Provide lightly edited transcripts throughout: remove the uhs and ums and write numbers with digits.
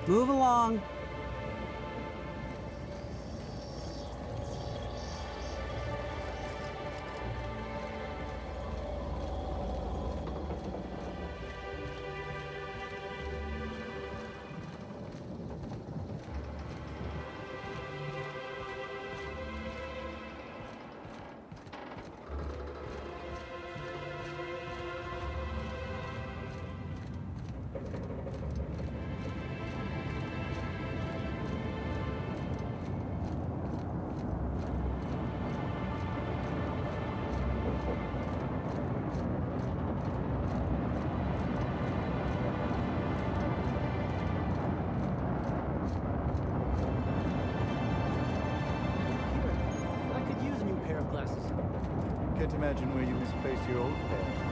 Move along. Can't imagine where you misplaced your old pair.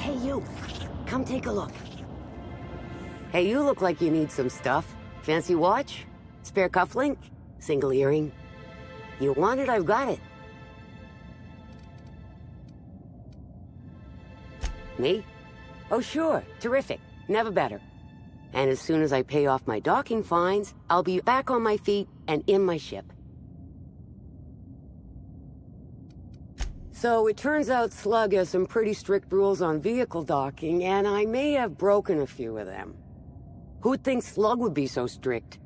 Hey, you! Come take a look. Hey, you look like you need some stuff. Fancy watch? Spare cufflink? Single earring? You want it, I've got it. Me? Oh, sure. Terrific. Never better. And as soon as I pay off my docking fines, I'll be back on my feet and in my ship. So it turns out Slug has some pretty strict rules on vehicle docking, and I may have broken a few of them. Who'd think Slug would be so strict?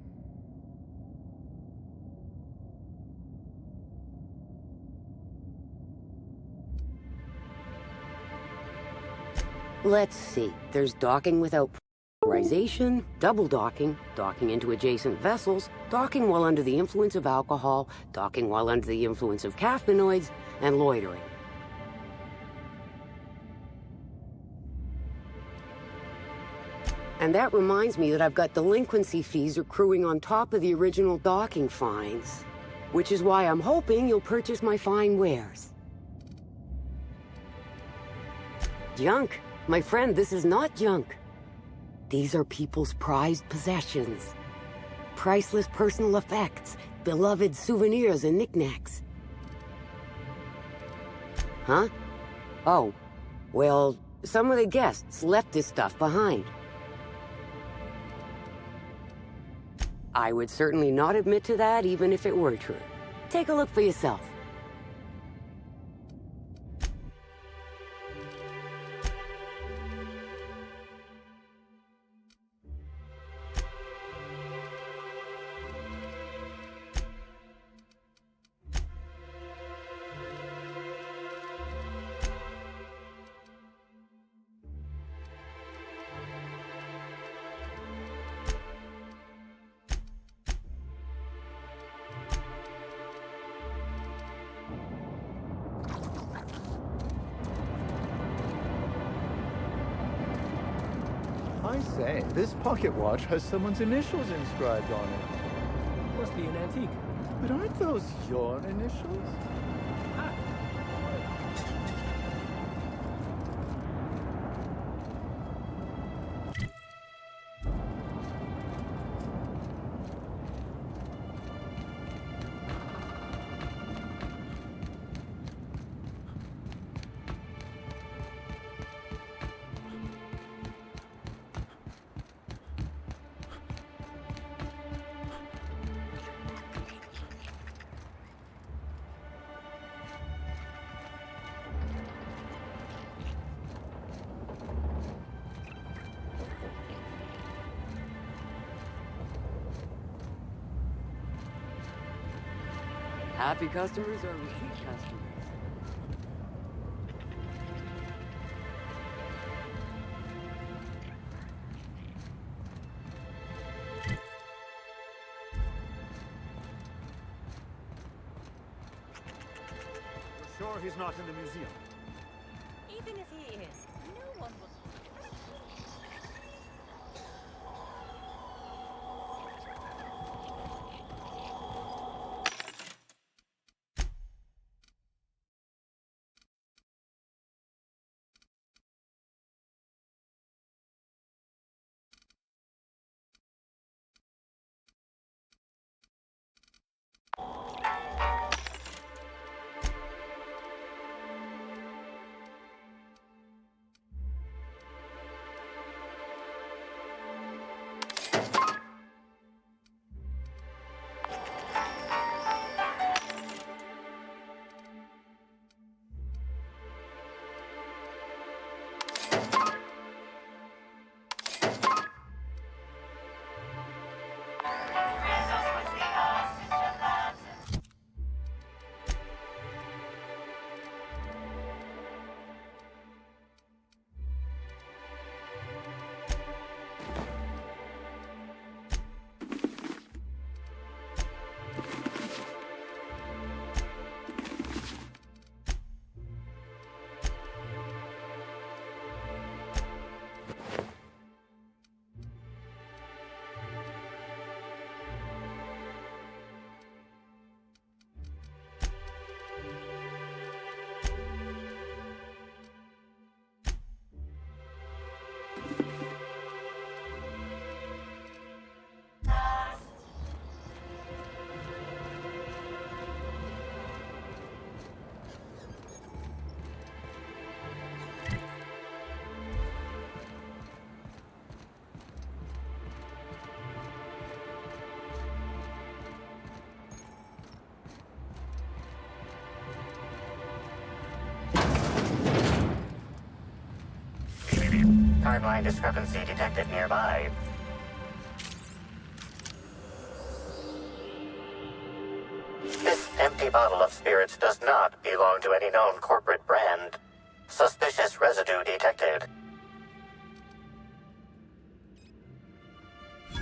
Let's see. There's docking without pressurization, double docking, docking into adjacent vessels, docking while under the influence of alcohol, docking while under the influence of caffeinoids, and loitering. And that reminds me that I've got delinquency fees accruing on top of the original docking fines, which is why I'm hoping you'll purchase my fine wares. Junk? My friend, this is not junk. These are people's prized possessions. Priceless personal effects, beloved souvenirs and knickknacks. Huh? Oh, well, some of the guests left this stuff behind. I would certainly not admit to that, even if it were true. Take a look for yourself. I say, this pocket watch has someone's initials inscribed on it. Must be an antique. But aren't those your initials? Ah. Happy customers are repeat customers. sure he's not in the museum? Even if he is, no one will. Timeline discrepancy detected nearby. This empty bottle of spirits does not belong to any known corporate brand. Suspicious residue detected.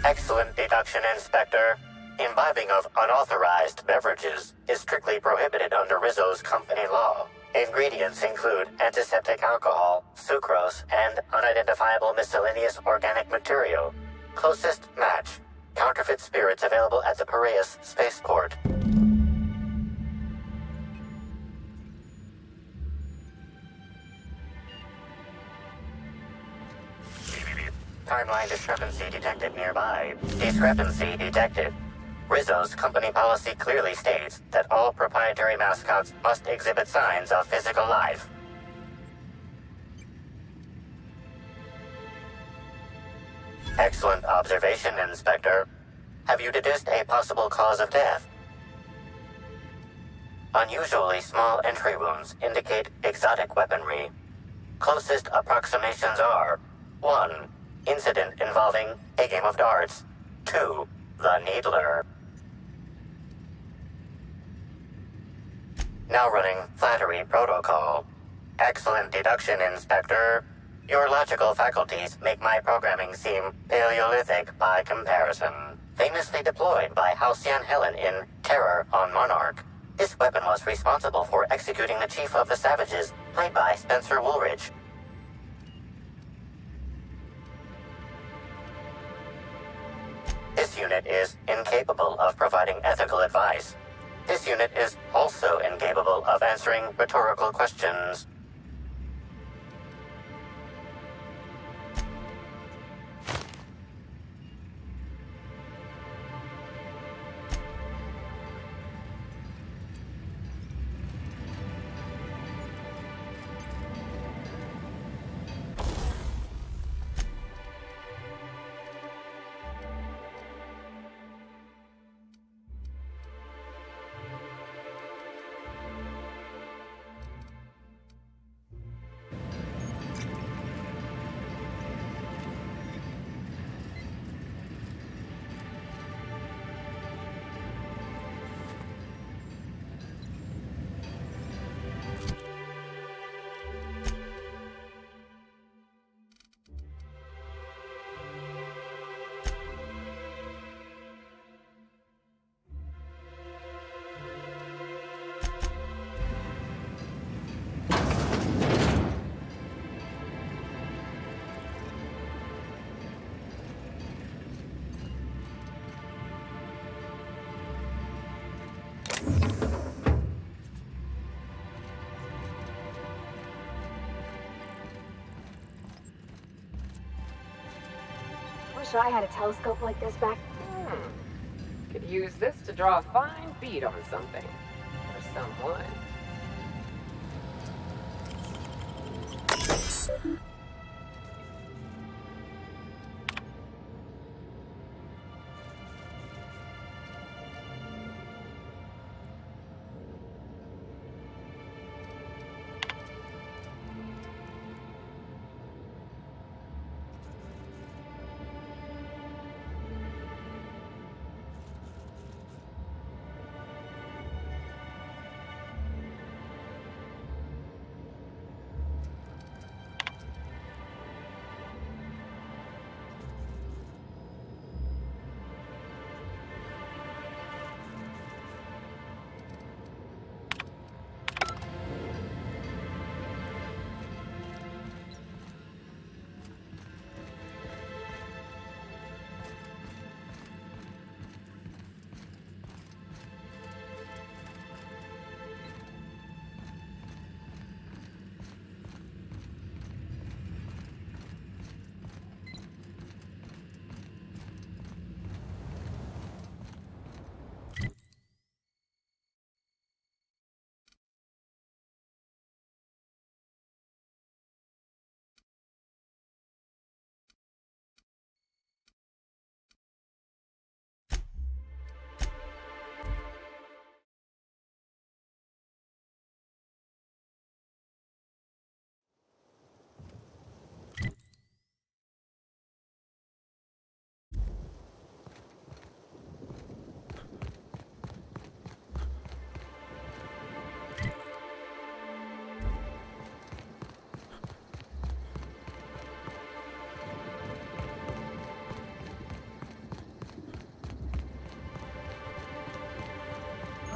Excellent deduction, Inspector. Imbibing of unauthorized beverages is strictly prohibited under Rizzo's company law. Ingredients include antiseptic alcohol, sucrose, and unidentifiable miscellaneous organic material. Closest match. Counterfeit spirits available at the Piraeus spaceport. Timeline discrepancy detected nearby. Discrepancy detected. Rizzo's company policy clearly states that all proprietary mascots must exhibit signs of physical life. Excellent observation, Inspector. Have you deduced a possible cause of death? Unusually small entry wounds indicate exotic weaponry. Closest approximations are 1. Incident involving a game of darts. 2. The Needler. Now running Flattery Protocol. Excellent deduction, Inspector. Your logical faculties make my programming seem Paleolithic by comparison. Famously deployed by Halcyon Helen in Terror on Monarch. This weapon was responsible for executing the Chief of the Savages, played by Spencer Woolridge. This unit is incapable of providing ethical advice. This unit is also incapable of answering rhetorical questions. wish I had a telescope like this back. Could use this to draw a fine bead on something. Or someone.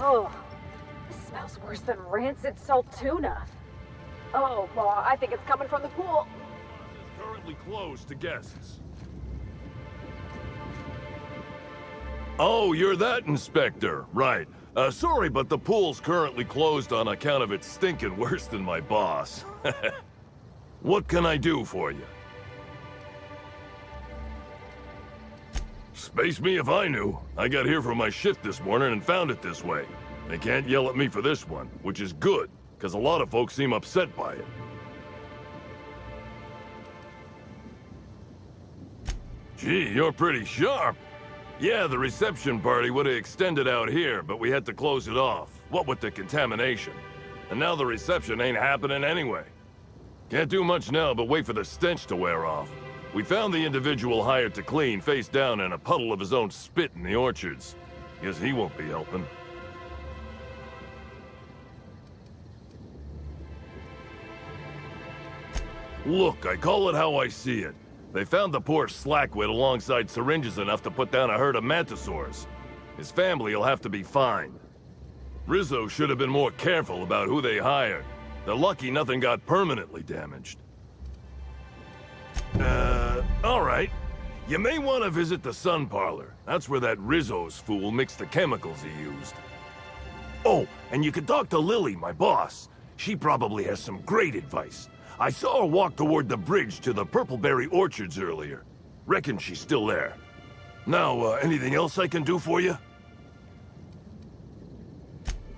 Oh, this smells worse than rancid salt tuna. Oh, well, I think it's coming from the pool. Is currently closed to guests. Oh, you're that inspector. Right. Sorry, but the pool's currently closed on account of it stinking worse than my boss. What can I do for you? Space me if I knew. I got here for my shift this morning and found it this way. They can't yell at me for this one, which is good, because a lot of folks seem upset by it. Gee, you're pretty sharp. Yeah, the reception party would have extended out here, but we had to close it off. What with the contamination. And now the reception ain't happening anyway. Can't do much now but wait for the stench to wear off. We found the individual hired to clean face down in a puddle of his own spit in the orchards. Guess he won't be helping. Look, I call it how I see it. They found the poor slackwit alongside syringes enough to put down a herd of mantisaurs. His family will have to be fined. Rizzo should have been more careful about who they hired. They're lucky nothing got permanently damaged. All right. You may want to visit the sun parlor. That's where that Rizzo's fool mixed the chemicals he used. Oh, and you can talk to Lily, my boss. She probably has some great advice. I saw her walk toward the bridge to the Purpleberry Orchards earlier. Reckon she's still there. Now, anything else I can do for you?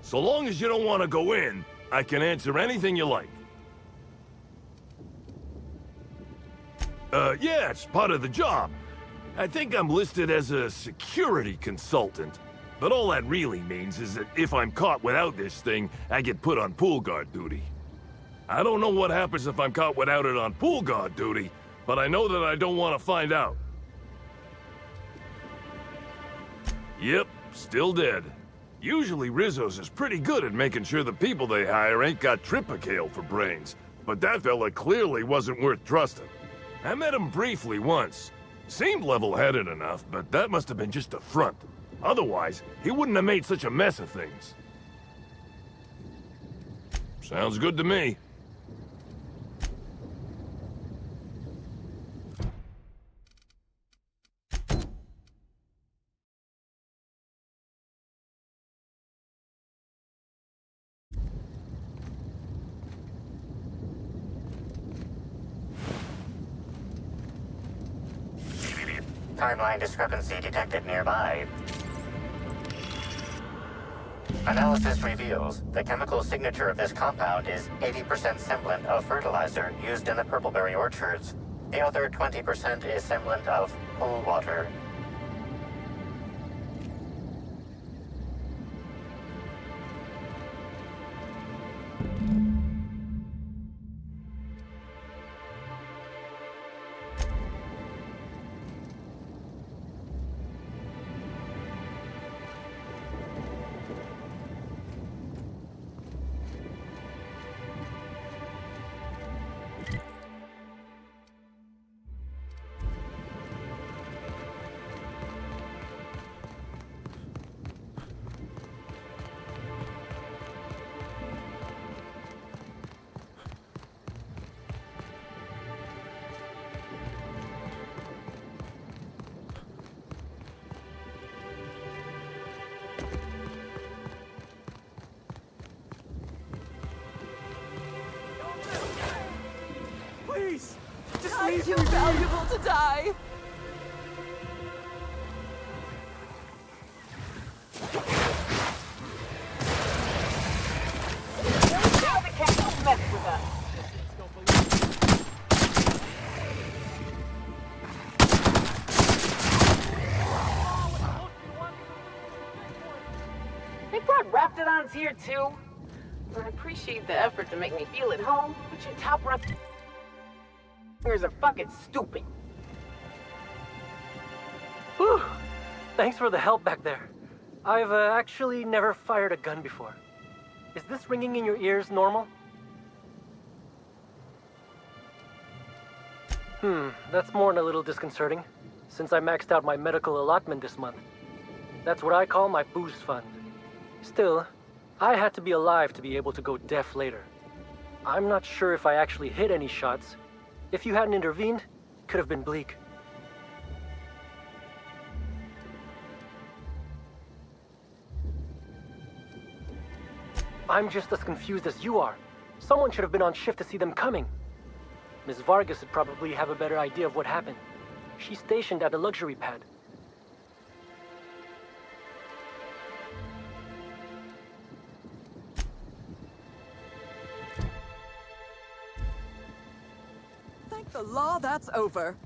So long as you don't want to go in, I can answer anything you like. Yeah, it's part of the job. I think I'm listed as a security consultant. But all that really means is that if I'm caught without this thing, I get put on pool guard duty. I don't know what happens if I'm caught without it on pool guard duty, but I know that I don't want to find out. Yep, still dead. Usually Rizzo's is pretty good at making sure the people they hire ain't got tripicale for brains, but that fella clearly wasn't worth trusting. I met him briefly once. Seemed level-headed enough, but that must have been just a front. Otherwise, he wouldn't have made such a mess of things. Sounds good to me. Timeline discrepancy detected nearby. Analysis reveals the chemical signature of this compound is 80% semblant of fertilizer used in the purpleberry orchards. The other 20% is semblant of pool water. Please! Just I'm leave too me be! valuable to die! Now the cat don't mess with us. They brought Raptidons here too. I appreciate the effort to make me feel at home, but you top run are fucking stupid. Whew. Thanks for the help back there. I've actually never fired a gun before. Is this ringing in your ears normal? That's more than a little disconcerting, since I maxed out my medical allotment this month. That's what I call my booze fund. Still, I had to be alive to be able to go deaf later. I'm not sure if I actually hit any shots. If you hadn't intervened, it could have been bleak. I'm just as confused as you are. Someone should have been on shift to see them coming. Miss Vargas would probably have a better idea of what happened. She's stationed at the luxury pad. Thank the law that's over.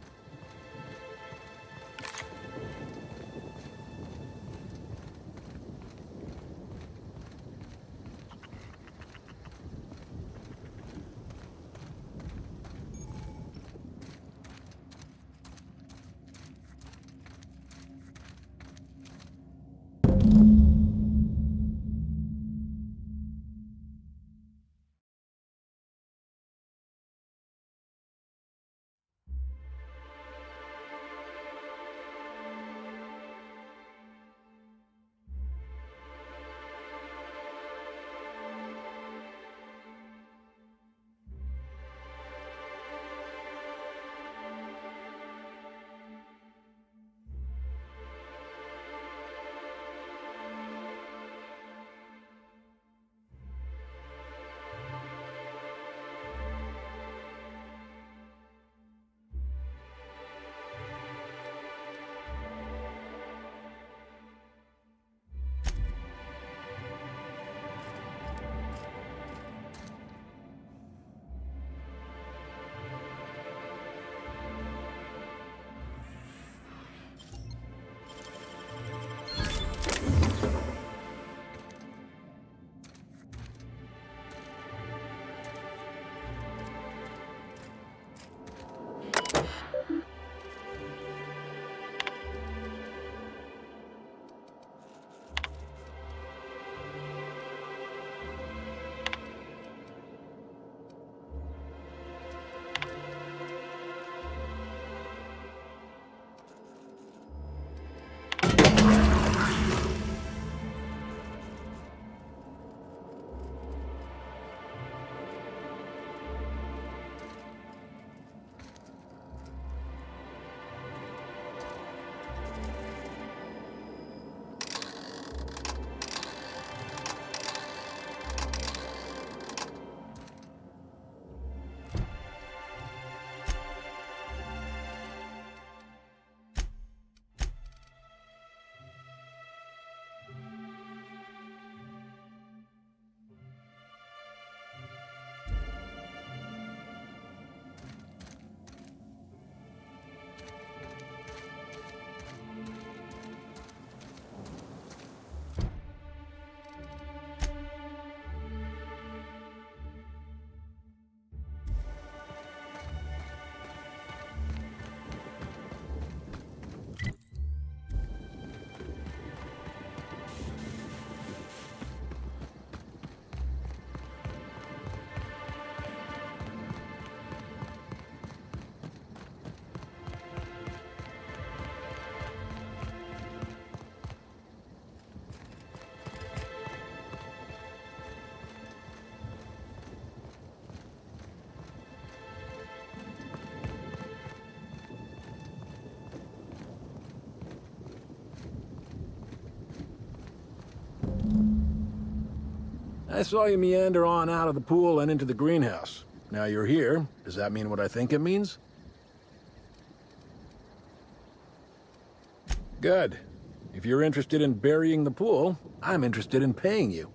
I saw you meander on out of the pool and into the greenhouse. Now you're here. Does that mean what I think it means? Good. If you're interested in burying the pool, I'm interested in paying you.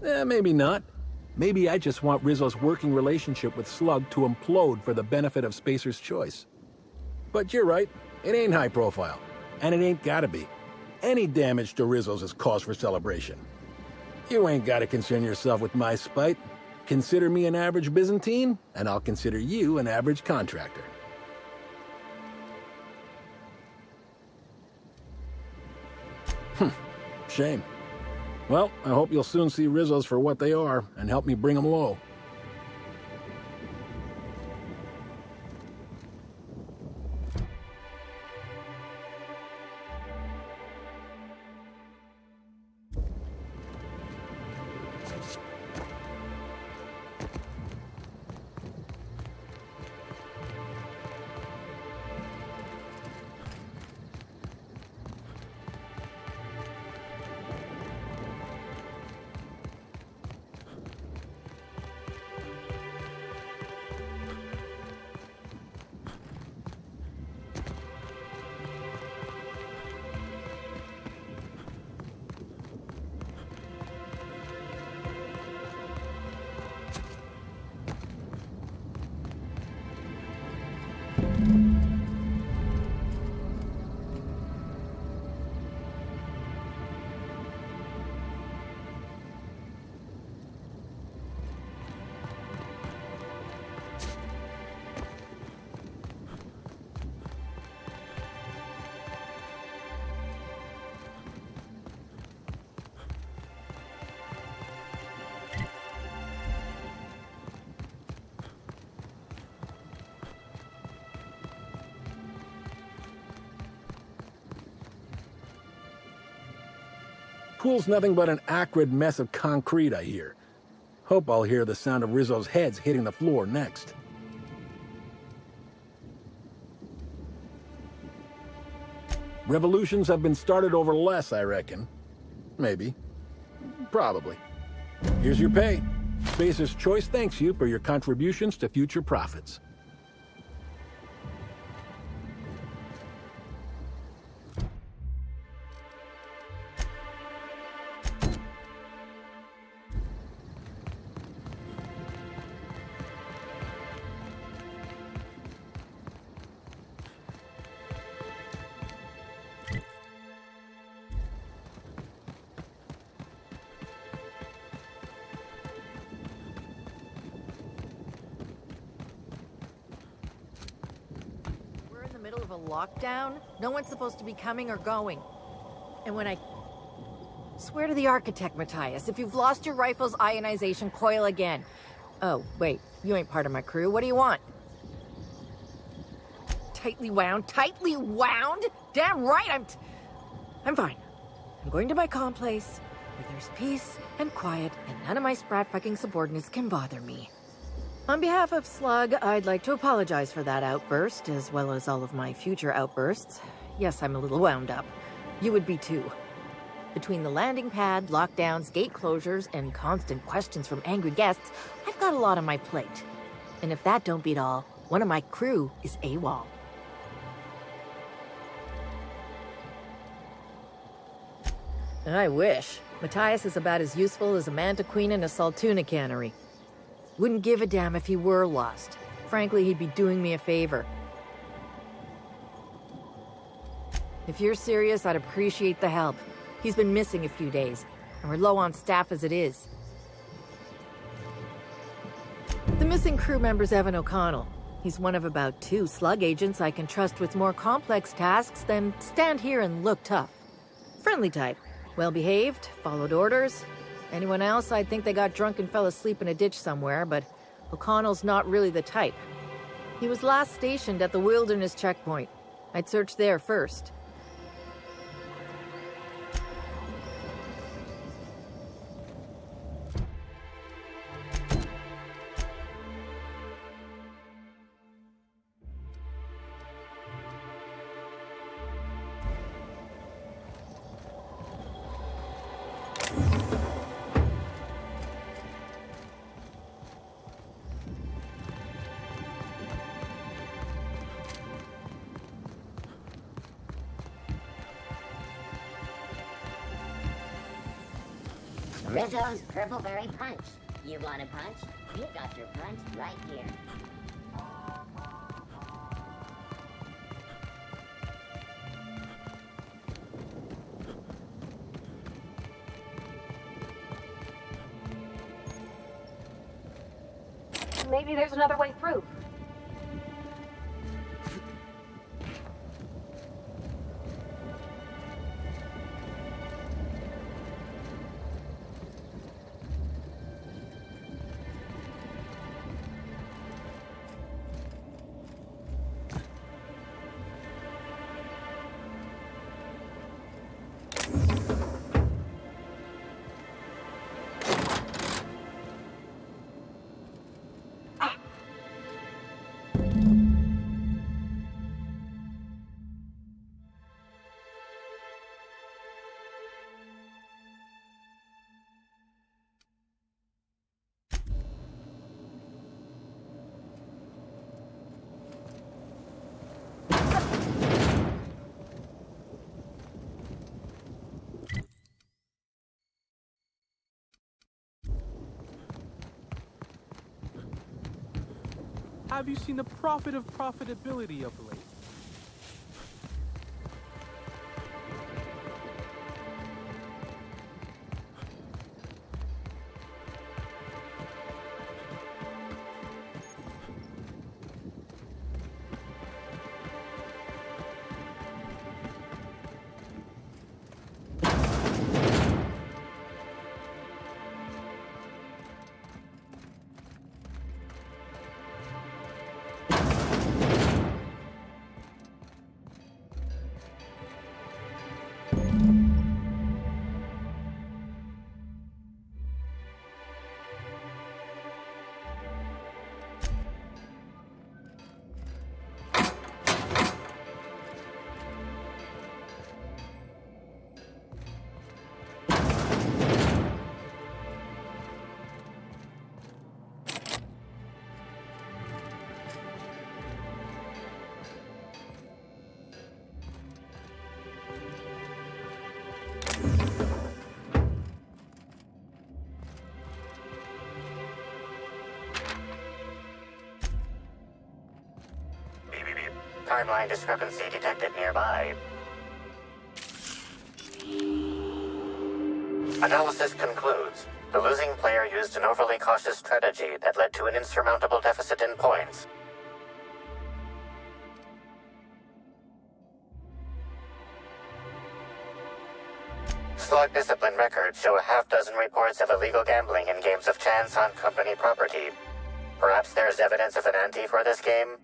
Maybe not. Maybe I just want Rizzo's working relationship with Slug to implode for the benefit of Spacer's Choice. But you're right. It ain't high profile. And it ain't gotta be. Any damage to Rizzo's is cause for celebration. You ain't gotta concern yourself with my spite. Consider me an average Byzantine, and I'll consider you an average contractor. Shame. Well, I hope you'll soon see Rizzo's for what they are, and help me bring them low. Pool's nothing but an acrid mess of concrete, I hear. Hope I'll hear the sound of Rizzo's heads hitting the floor next. Revolutions have been started over less, I reckon. Maybe. Probably. Here's your pay. Spacer's Choice thanks you for your contributions to future profits. Middle of a lockdown. No one's supposed to be coming or going. And when I swear to the architect, Matthias, if you've lost your rifle's ionization, coil again. Oh, wait, you ain't part of my crew. What do you want? Tightly wound? Tightly wound? Damn right, I'm fine. I'm going to my calm place, where there's peace and quiet, and none of my sprat fucking subordinates can bother me. On behalf of Slug, I'd like to apologize for that outburst, as well as all of my future outbursts. Yes, I'm a little wound up. You would be too. Between the landing pad, lockdowns, gate closures, and constant questions from angry guests, I've got a lot on my plate. And if that don't beat all, one of my crew is AWOL. I wish. Matthias is about as useful as a manta queen in a saltuna cannery. Wouldn't give a damn if he were lost. Frankly, he'd be doing me a favor. If you're serious, I'd appreciate the help. He's been missing a few days, and we're low on staff as it is. The missing crew member's Evan O'Connell. He's one of about 2 Slug agents I can trust with more complex tasks than stand here and look tough. Friendly type. Well-behaved, followed orders. Anyone else, I'd think they got drunk and fell asleep in a ditch somewhere, but O'Connell's not really the type. He was last stationed at the Wilderness checkpoint. I'd search there first. Rizzo's Purple Berry Punch. You want a punch? You got your punch right here. Maybe there's another way through. Have you seen the profit of profitability of late? Timeline discrepancy detected nearby. Analysis concludes. The losing player used an overly cautious strategy that led to an insurmountable deficit in points. Slug discipline records show a half-dozen reports of illegal gambling in games of chance on company property. Perhaps there's evidence of an ante for this game?